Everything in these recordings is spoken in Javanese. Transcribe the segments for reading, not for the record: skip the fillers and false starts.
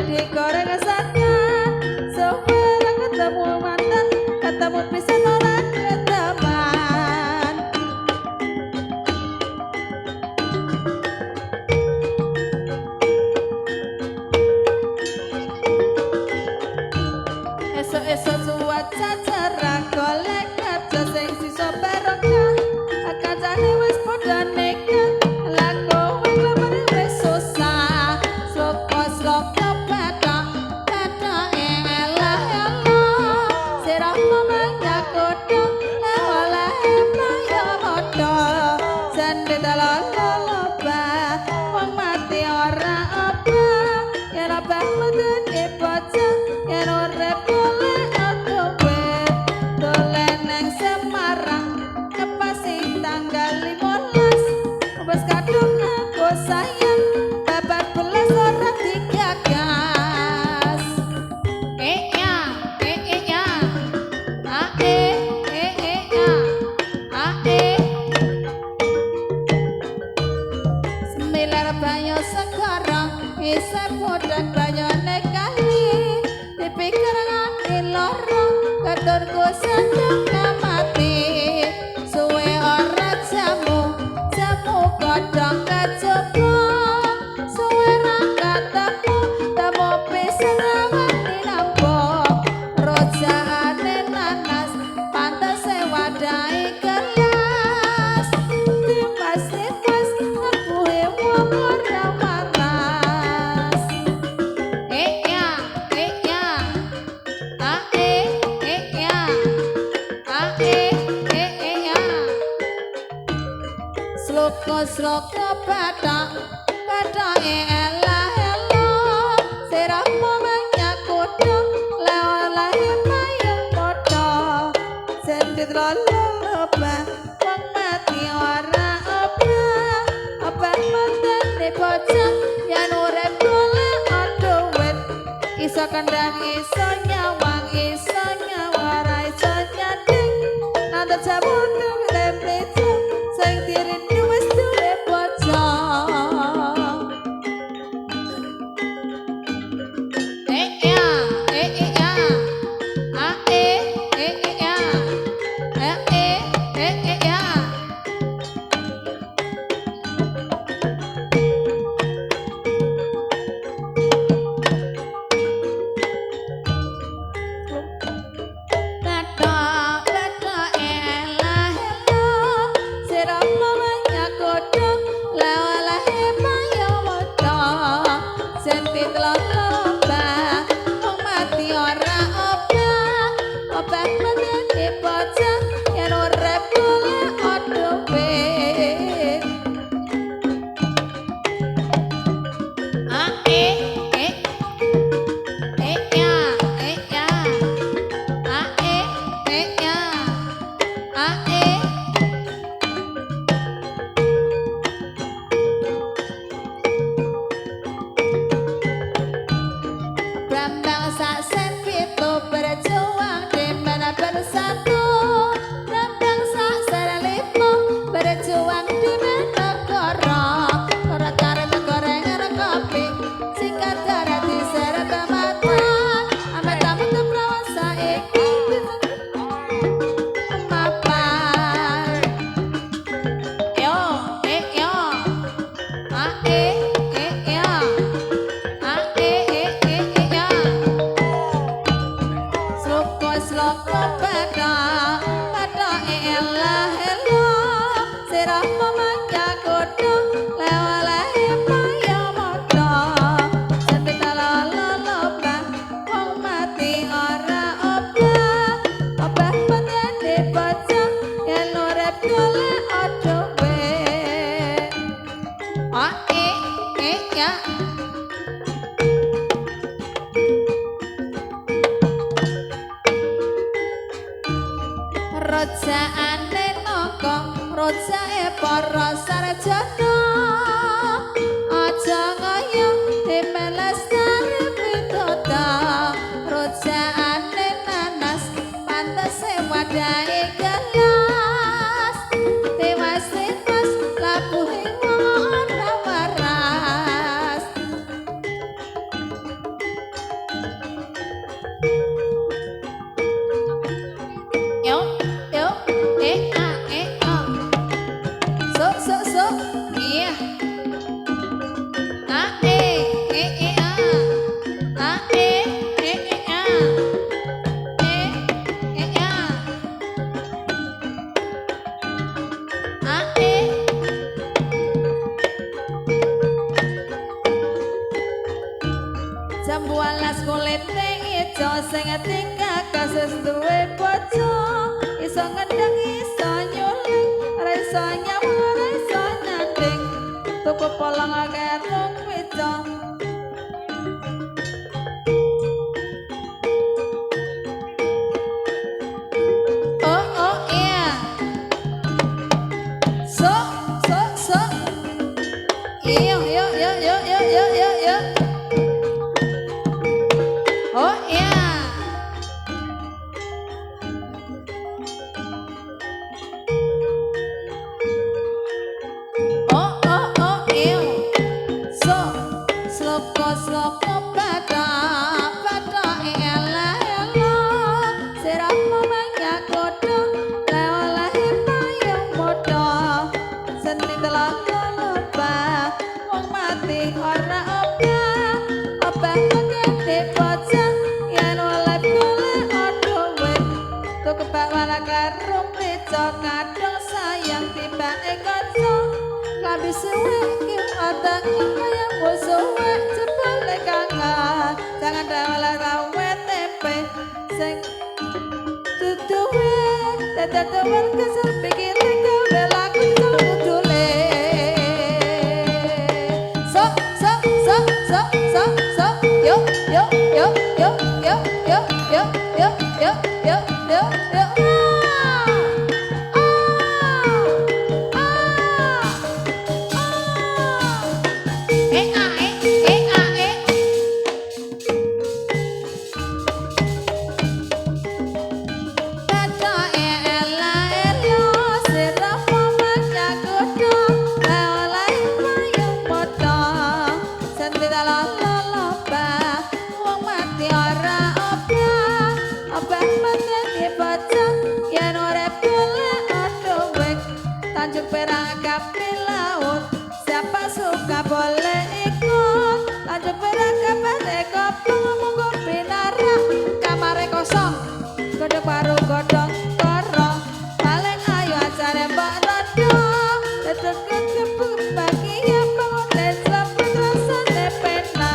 digoreng saja supaya ketemu mantan ketemu pisan orang keteman esok-esok cuaca cerah golek kerja sing sisa barokah kancane wis padha nekat laku wong lemare wis susah sloko patok elah sirah mamanya kodok oleh prayo modo sende dalaloba wong mati ora apa yen apa medeni bocah yen urip golek kowe dolen nang Semarang ngepasi tanggal 15 wis kadung aku sayang babat belas ora digagas ya semilar banyu segara isep mudan banyune kali dipikir ngati loro keturku sedang mati suwe ora jamu kodhong kejaba suwe ra ketemu temu pisan rawani nampok rojaane nanas pantese wadahi gelas timas ngebuhe wong ora waras sloko bathok elah sirah mamanya kodhok lewalahe payung padha sendit loloba wong mati ora apa medeni bocah yen urip golek dhuwit iso kendang iso nyawang iso nyawara iso nyadeng nanda cabut lemplece sing dirindu wis duwe bocah Rojaane naka rojae para sarjana aja ngaya dimeles karo widodha rojaane nanas pantese wadahe gelas tewas labuhe ora waras Jambu alas kulite ijo sing tinggal kasus duwe bojo iso ngendeng iso nyuling ora iso nyawur ora iso nyanding tuku polong akeh rung wijo oh oh iya so iyo yo oh iya oh iyo so sloko pada ela siramu banyak kodo oleh payung modo seni telah lupa wong mati ora obah ngene bocah yen oleh golek duwe tuku bakwana karo meja kadang sayang tibake kanca klambi suwe iki otak kaya musuhe jebule kangen jangan dalah rawe tempe sing tutuwe tetewan kesel pikir gawe laku udule so yo Tanjung Perak Kapi Laut siapa suka boleh ikut Tanjung Perak Kapi Kopong ngomong kopi narak kamare kosong godong baru godong korong paling ayo acara mbak rodo tetep kebuk bagi yang bangun desa pedrasa nepena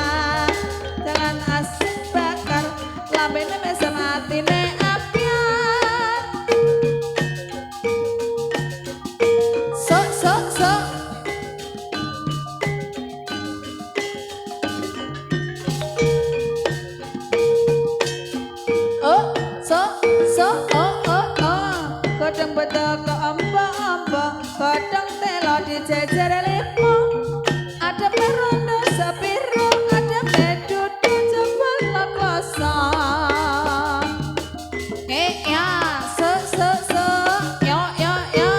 jangan asik bakar lambene mesem hatine godong bedok ke ombo-ombo godong telo dijejer limo ada merondo sepiro ada medudu jempol kosong ya yo ya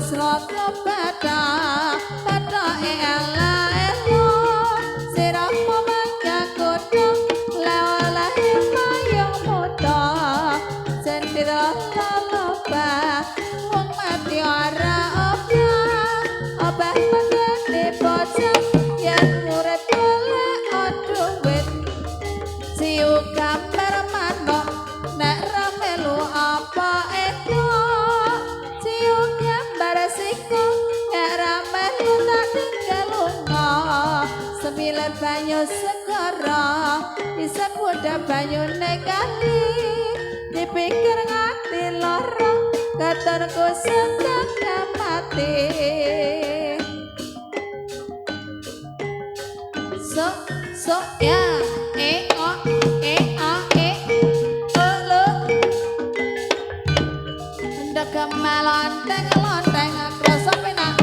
sloko pada ela siramu banyak godong oleh payung muda sendira laloba wong mati ora obah ngene bocah yen urip golek duwit siu gambar manuk nek ra melu apa itu siu gambar siku nek ra melu tak tinggal lunga sembilan banyu segara bisa kuda banyu kali dipikir ngati loro katonku setengah mati so ya lonteng kroso penak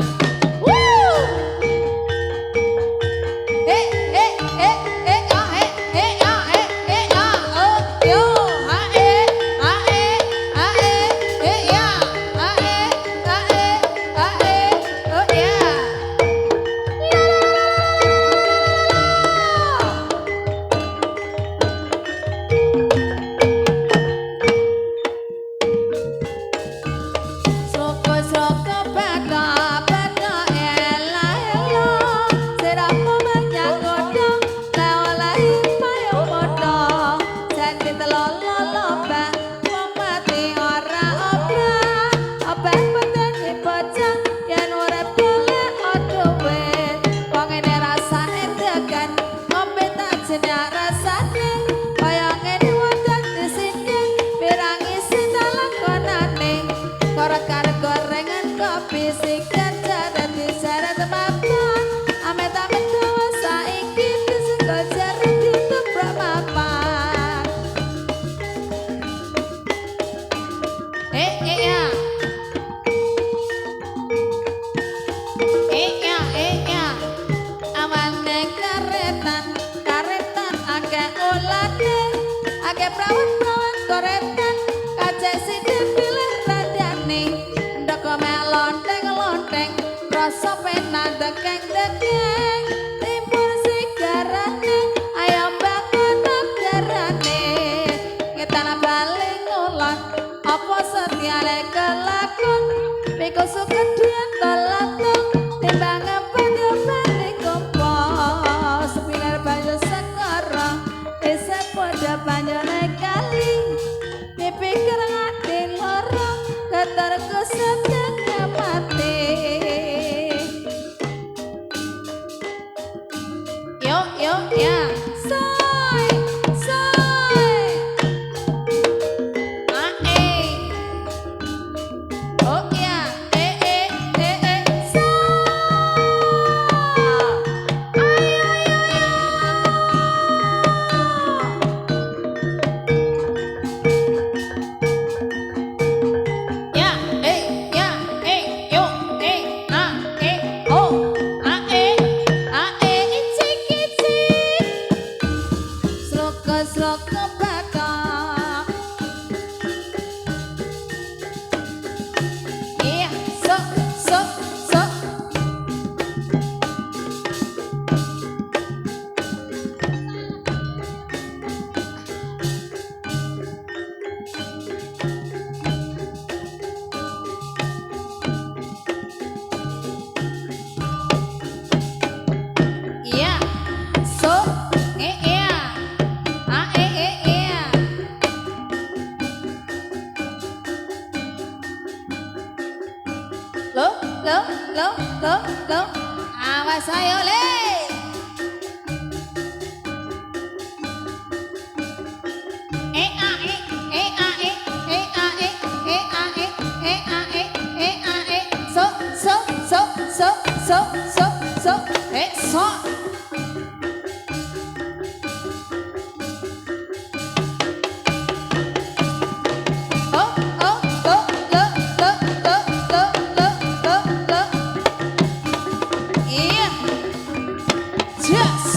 ya awane karetan karetan akeh olane akeh prawat-prawat koretan kace sithik pilih radane ndoko melonteng-lonteng rasa penak dekeng-dekeng timbul sigarane ayo bangun garane kita bali ngulon apa setiane kelakon Biko sugedian tolatung timbang ngepet yo bali kompos pilar banyu sekarang desa podo banyune kali dipikir ngati lorong ketar kesetengah mati yuk ya soy oh ya soy ya oh icik sloko bakak iya sok iya sok iya iya lo awas ayo le sok iya just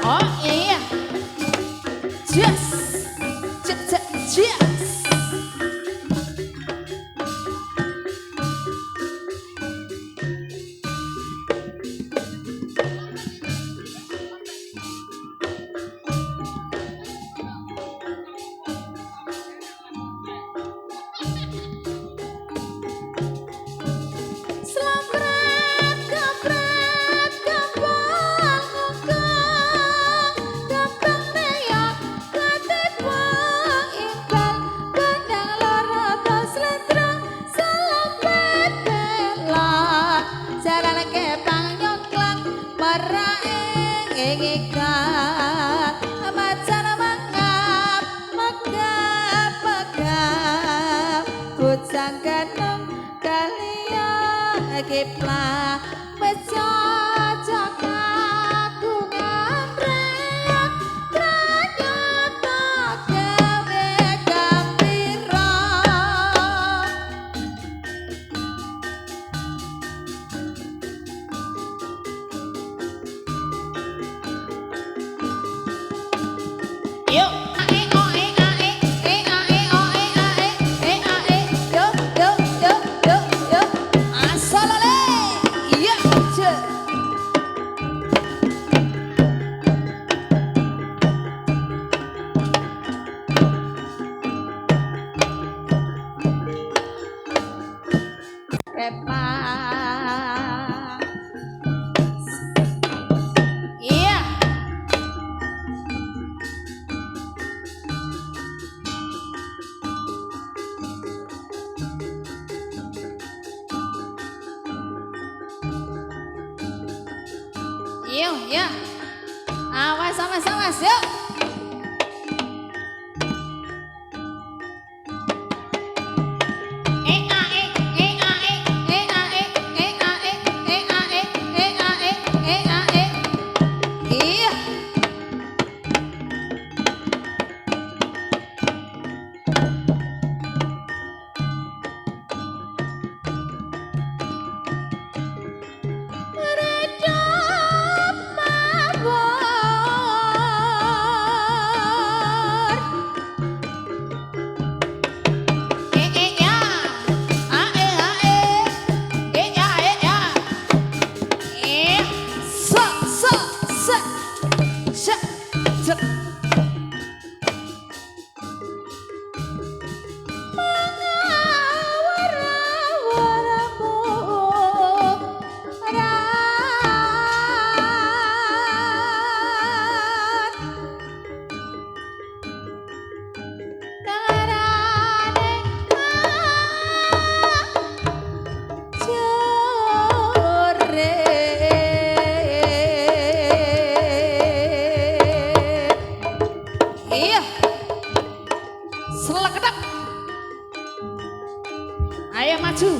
oh iya just Ikat macan mangap megap bujang ganung kalian kiplah becocok kagungan reak ternyata gawe gembira yuk asalale iya Repa iya yuk ya awas yuk Sek, sek. Iya, selekedap. Ayo maju.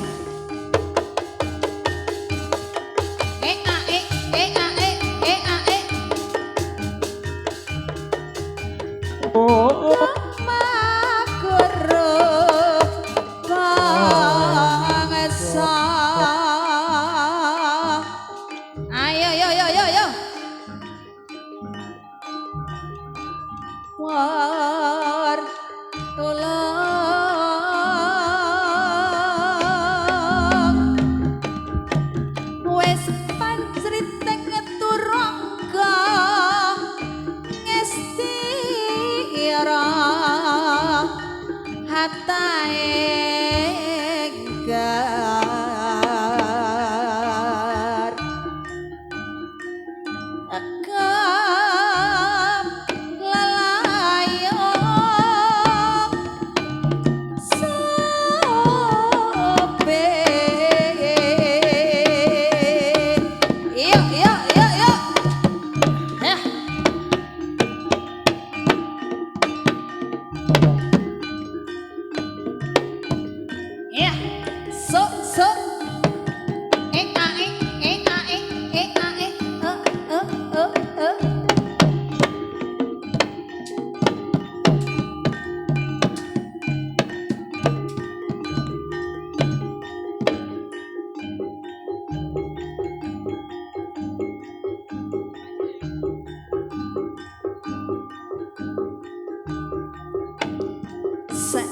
Magoro bangsa. Ayo, yo, yo, yo, yo. War tolong wes pancriteng turangga ngestira hatae gar akam lalayong sobe iya iya iya iya ya iya so so se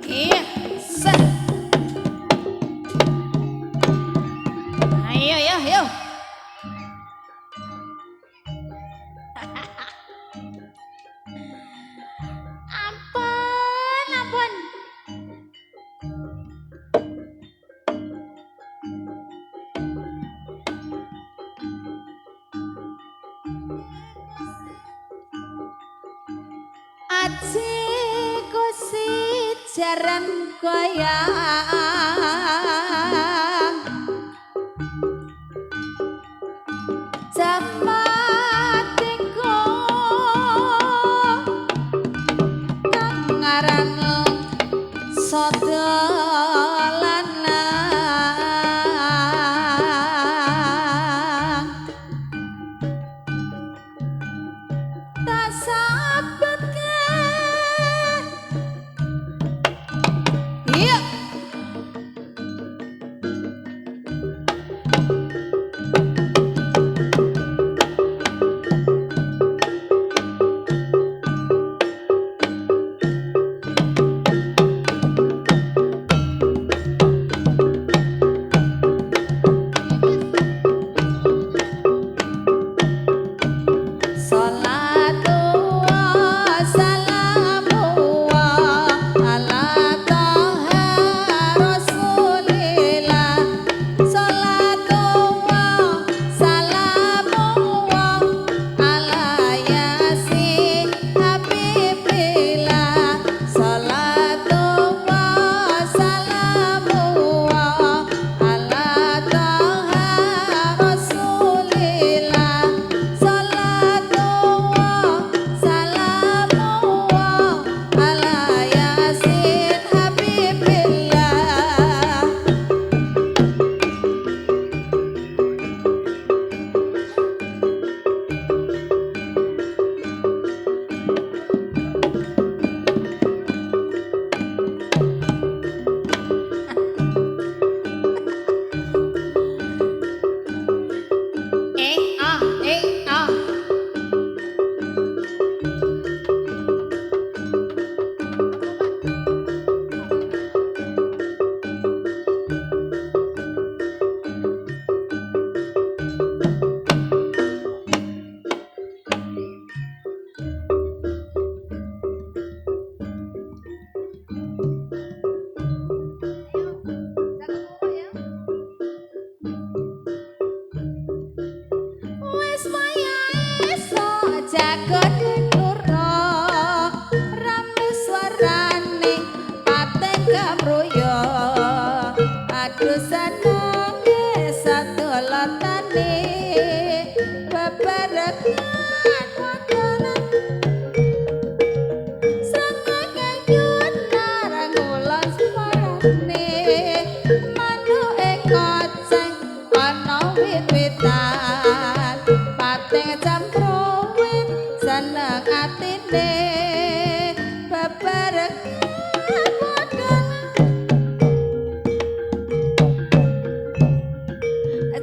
iya se ayo ya yo ampun ampun aji kusi jaran goyang jamatiku kang ngaran sodolanang tak sabet iya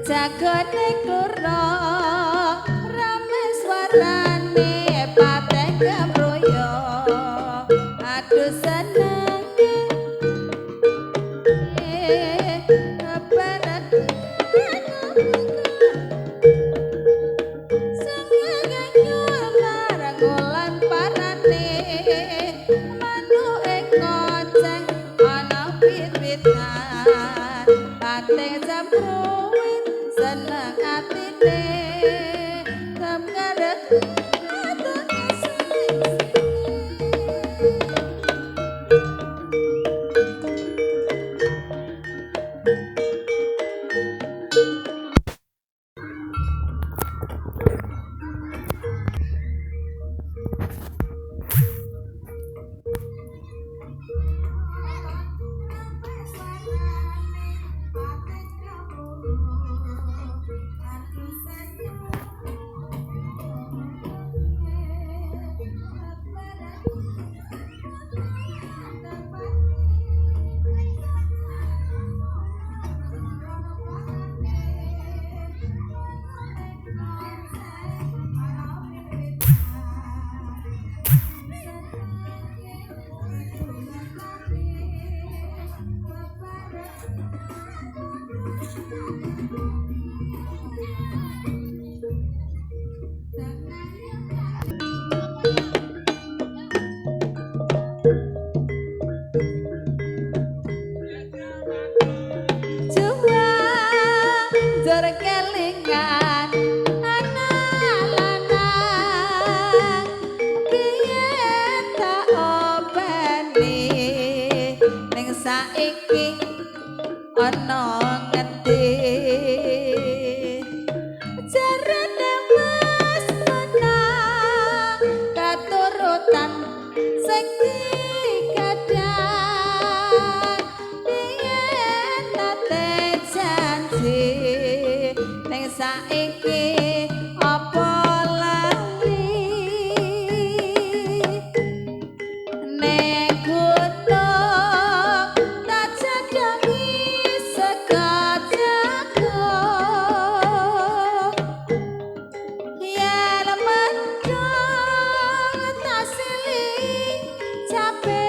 jagone klura rame swarane pateng gamroyo aduh senenge barat sengenyo marangolan parane manuke koceng ana pit-pitan pateng jambruwit seneng atine ngarep jor kelingan anak-anak piye tak openi ning saiki ana ngendi jarene wis menang katurutan sing kadang yen nate janji ning saiki apa lali ning gunung tak jadangi segajago yen mendung tak sili cabe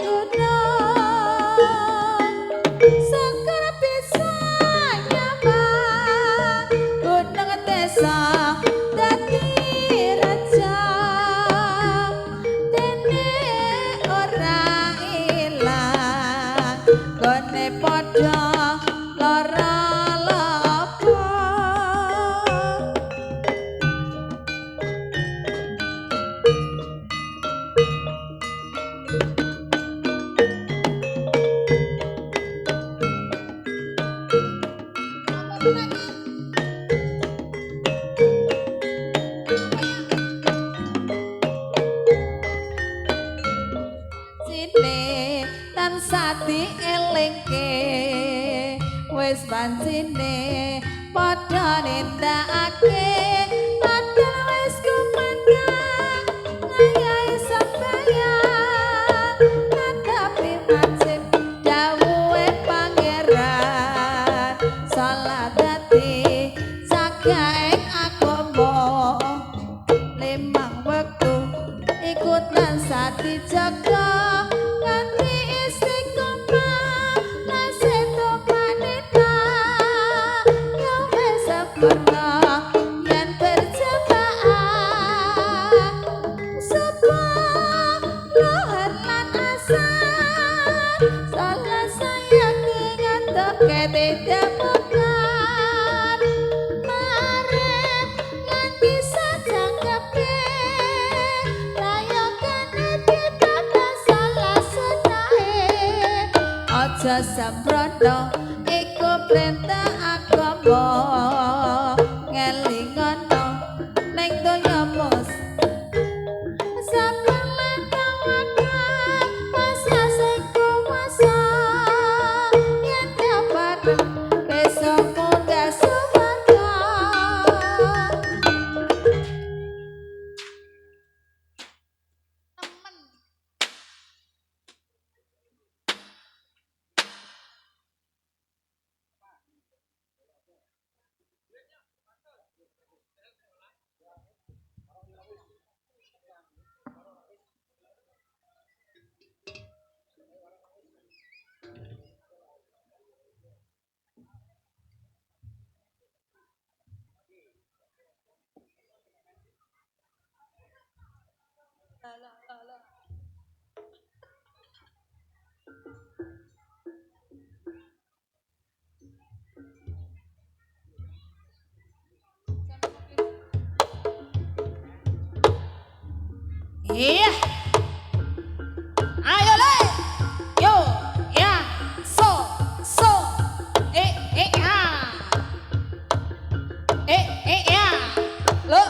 gunung sekar bisa nyambang gunung desa dadi raja dene ora ilang gone padha lara lapo sine tansah dielingke wis pancine padha nindakake padahal wis kumandang ngayahi sembayang ngadapi majib dawuhe pangeran salat dadi jagaing agama limang wektu ikutan sati jaga nganti istiqomah naseto manita yang sempurna yang berjamaah sebuah lohar lan asar salah saya ingat toke tidak bukan mare lan bisa jangkepe aja sembrono iku perintah agama ngelingono ning donya mus sabar lakawakan masa sing kuwasa yen dapat besok munggah suwarga Iya. Ayo le. Yo, ya. So, so. Ha. Ya. Lo.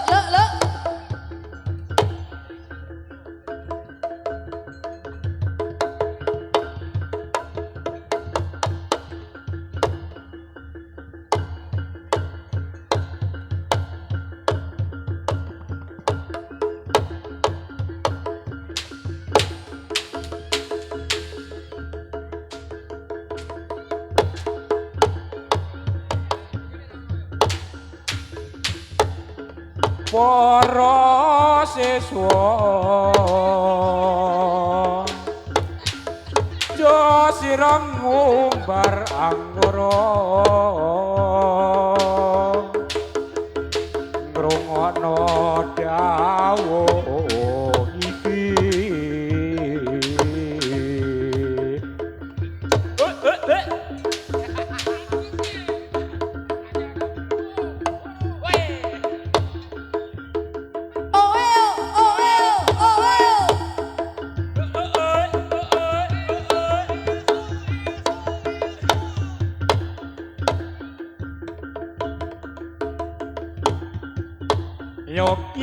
Para siswa jo sira ngumbar anggara ngrungokno dawuh iki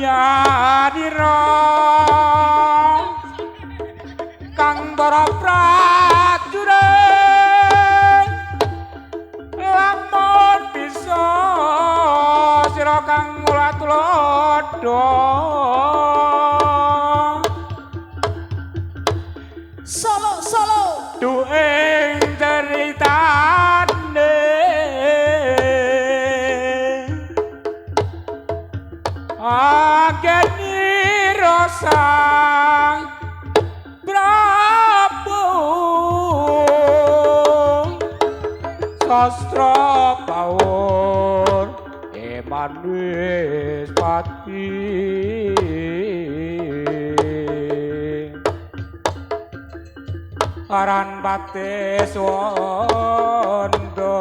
Yogyadira kang para prajurit lamun bisa sira kang ulat-uladha Solo. dueng ceritane ageni rasa Prabu sastra pawon eman wis pati aran batis wondo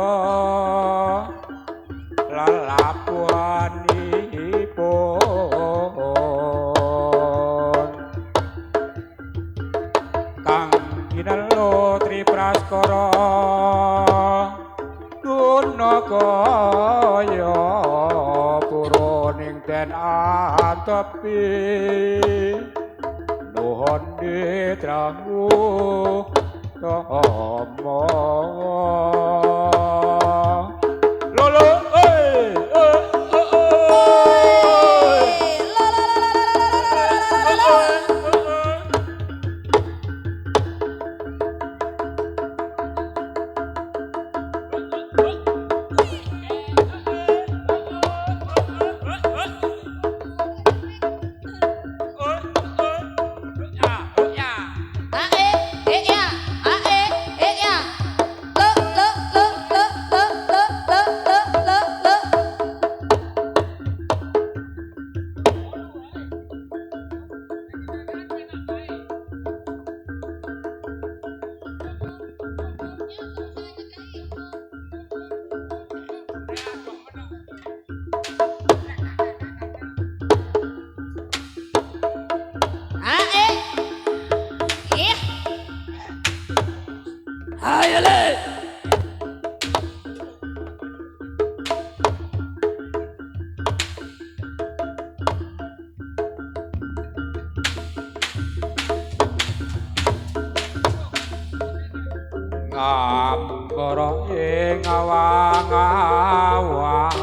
lelapuanipun kang kinelo Tripraskara Dunagaya puruning den antepi nuhun ditramu tomo lolo Ayo le. Ngambara ing awang-awang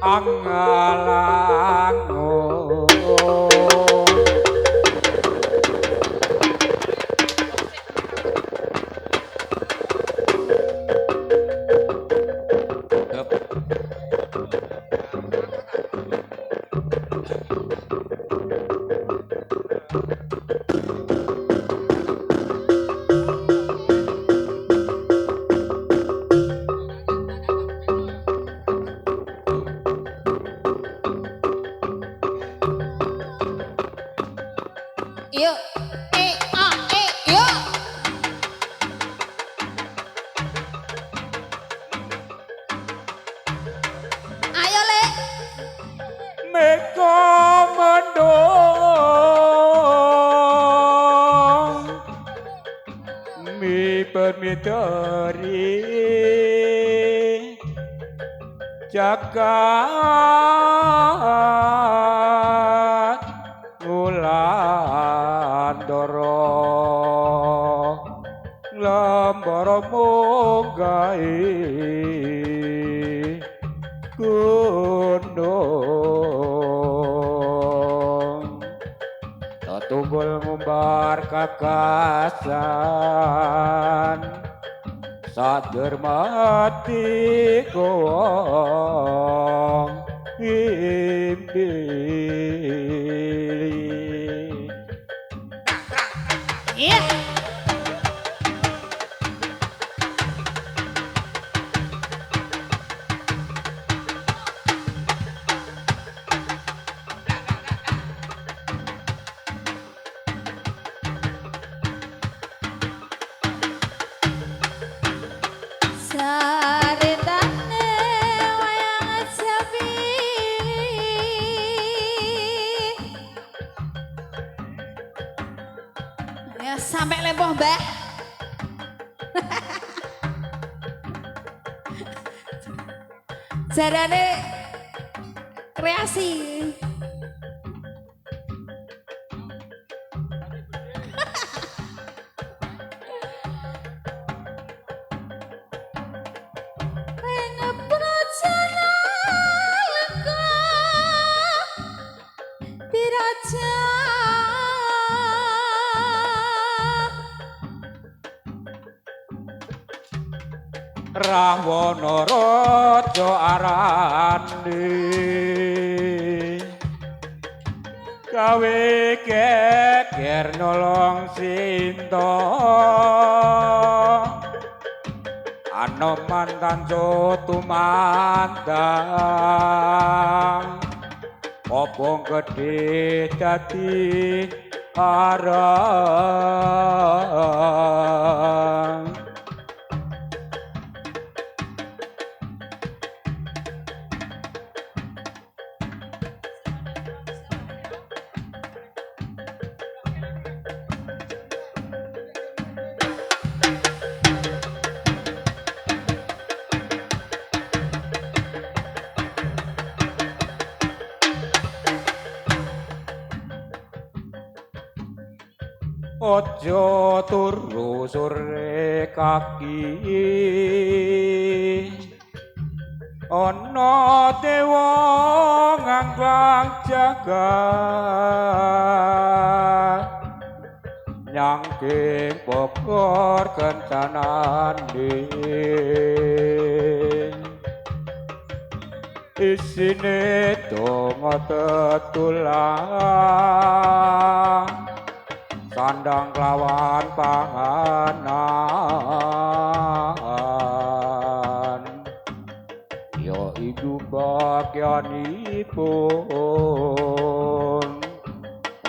anggalango Yuk. Yuk. Ayo permiteri jagat Wulandara lembara munggahe gunung tunggul ngumbar kakasan sader mati kowong imbili. Iya. Saritane wayang sepi ya sampai lempoh mbak. Jarane kreasi. Rahwana raja arane gawe geger nolong Sinta Anoman tanjo tumandang Popong gedhe dadi arang Ojo turu sore kaki ana dewa ngangklang jagat nyangking bogor kencanane isine donga tetulang sandang kelawan panganan ya ibu bagyanipun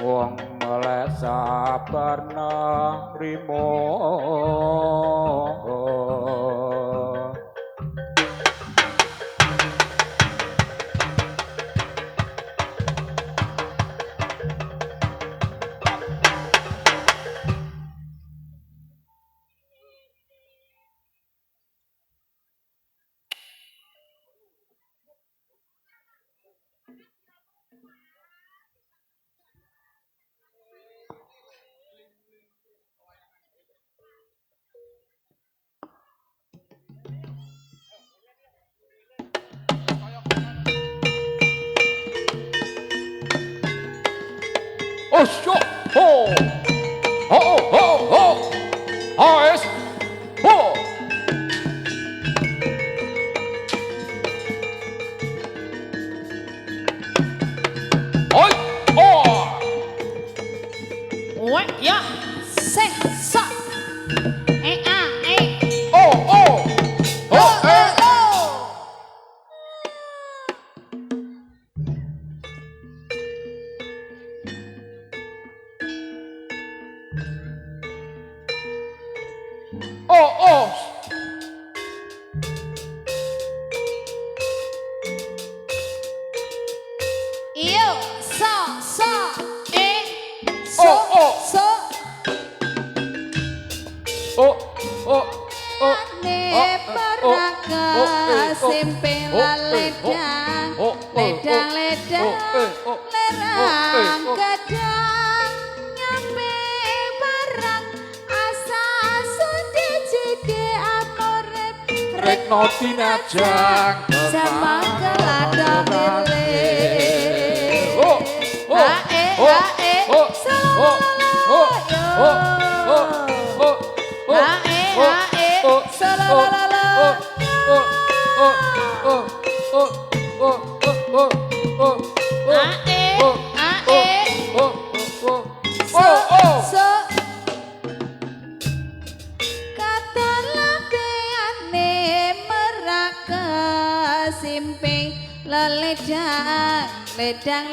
wong melek sabarna rimo Oh, sure. Ho. Ho, ho, ho. Hoist. Ho. Oi. Oh. Wah, ya, sing, sa, Oh, oh. Oh, eh. Oh, oh. iyo, sa, so, Oh, oh. so, Oh, lerang kadang nyampe barang asa sude jide amorep Rekno tinajang sama kelada milih Oh ledang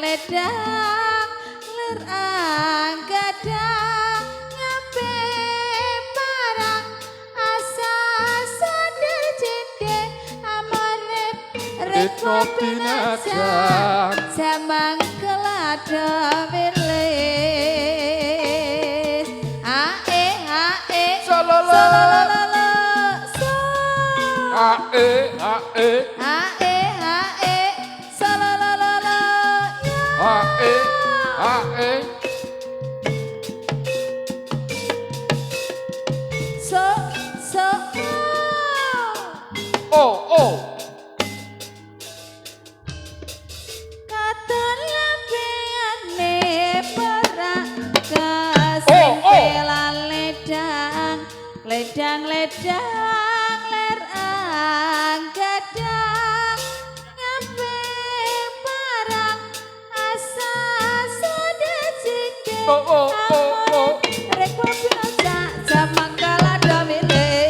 lerang gadang nyampe barang asa sadar jende amarep Rekno tinajang samang kelada wilis solololo so solololo so kata lampiane perak kesimpelan ledang lerang gadang nyampe barang asa sudah jike rek biasa zaman kala damilis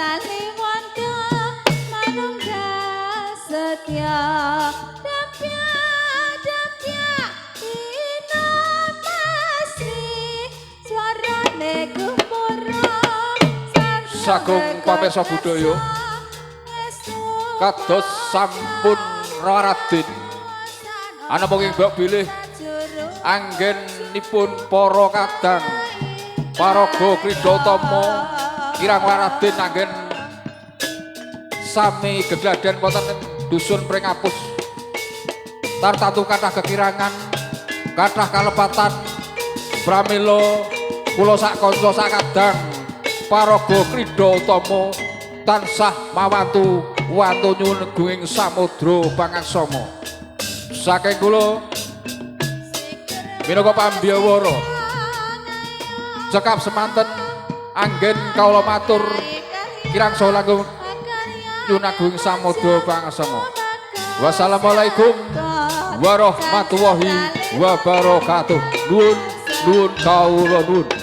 Taliwon ke manunggal setia dapya ino masri suarane gumuro Sagung pamirsa budaya kados sampun Raden ana mungkin mbok bilih anggenipun para kadang paraga Kridhatama kirang Raden anggen sami gegladen wonten dusun Pringapus tartatu kathah kekirangan kathah kalepatan pramila kula sak kanca sak kadang paraga Kridhatama tansah mawantu nyuwun gunging samudra pangaksama saking kula minangka pambiyawara cekap semanten anggen kawula matur kirang saha langkung nyunagung samudra pangaksama. Wassalamualaikum warahmatullahi wabarakatuh. Nuwun kawula nuwun.